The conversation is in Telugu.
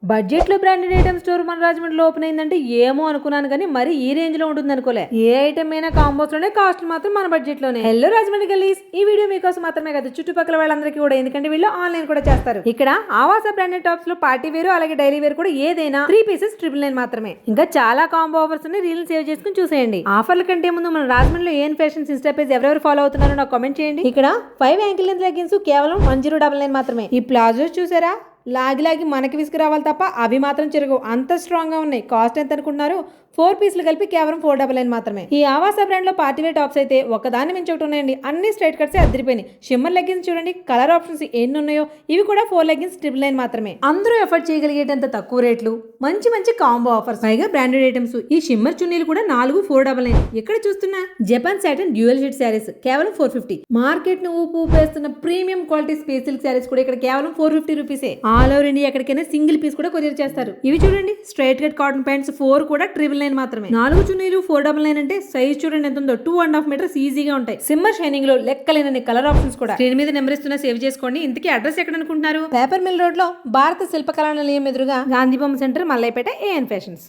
బడ్జెట్ లో బ్రాండెడ్ ఐటమ్ స్టోర్ మన రాజమండ్రిలో ఓపెన్ అయిందంటే ఏమో అనుకున్నాను కానీ మరి ఈ రేంజ్ లో ఉంటుంది అనుకోలే. ఏ ఐటమ్ అయినా కాంబోస్ లోనే, కాస్ట్ మాత్రం మన బడ్జెట్ లోనే. హలో రాజమండ్రి గల్లీస్, ఈ వీడియో మీకోసం మాత్రమే కదా, చుట్టుపక్కల వాళ్ళందరికీ కూడా, ఎందుకంటే వీళ్ళు ఆన్లైన్ కూడా చేస్తారు. ఇక్కడ ఆవాస బ్రాండెడ్ టాప్స్ లో పార్టీ వేరు అలాగే డైలీ వేర్ కూడా ఏదైనా 3 పీసెస్ 999 మాత్రమే. ఇంకా చాలా కాంబో ఆఫర్స్ ఉన్నాయి, రీల్ సేవ్ చేసుకుని చూసేయండి. ఆఫర్ల కంటే ముందు మన రాజమండ్రిలో ఏం ఫ్యాషన్స్ ఇన్స్టా పేజ్ ఎవరెవరు ఫాలో అవుతున్నారో నాకు కామెంట్ చేయండి. ఇక్కడ 5 యాంకిల్ లెంత్ లెగ్గిన్స్ కేవలం 1099 మాత్రమే. ఈ ప్లాజోస్ చూసారా, లాగి మనకి విసుగు రావాలి తప్ప అవి మాత్రం చిరగవు, అంత స్ట్రాంగ్ గా ఉన్నాయి. కాస్ట్ ఎంత అనుకుంటున్నారు? 4 పీసులు కలిపి కేవలం 499 మాత్రమే. ఈ ఆవాస బ్రాండ్ లో పార్టీవేర్ టాప్స్ అయితే ఒకదాన్ని మించి ఒకటి ఉన్నాయండి. అన్ని స్ట్రైట్ కట్స్ అదిరిపోయినాయి. షిమ్మర్ లెగ్గిన్స్ చూడండి, కలర్ ఆప్షన్స్ ఎన్ని ఉన్నాయో. ఇవి కూడా 4 లెగ్గిన్స్ 999 మాత్రమే. అందరూ ఎఫర్ట్ చేయగలిగేటంత తక్కువ రేట్లు, మంచి కాంబో ఆఫర్స్, పైగా బ్రాండెడ్ ఐటమ్స్. ఈ షిమ్మర్ చున్నీలు కూడా 4 499. ఎక్కడ చూస్తున్నా Japan satin dual sheet sarees కేవలం 450. మార్కెట్ ను ఊపేస్తున్న premium quality space silk sarees కూడా ఇక్కడ కేవలం 450 రూపీసే. ఆల్ ఓవర్ ఇండియా ఎక్కడికైనా సింగిల్ పీస్ కూడా కొరియర్ చేస్తారు. ఇవి చూడండి, స్ట్రైట్ కట్ కాటన్ ప్యాంట్స్ 4 కూడా 999 మాత్రమే. 4 చున్నీలు 499 అంటే సైజ్ చూడండి ఎంత ఉందో, 2.5 మీటర్స్ ఈజీగా ఉంటాయి. సిమ్మర్ షైనింగ్ లో లెక్కలేనన్ని కలర్ ఆప్షన్స్ కూడా. స్క్రీన్ మీద నెంబర్ ఇస్తున్నా, సేవ్ చేసుకోండి. ఇంతకీ అడ్రస్ ఎక్కడ అనుకుంటున్నారు? పేపర్ మిల్ రోడ్ లో భారత శిల్పకళా నిలయం ఎదురుగా గాంధీ బొమ్మ సెంటర్, మల్లైపేట, ఏఎన్ ఫ్యాషన్స్.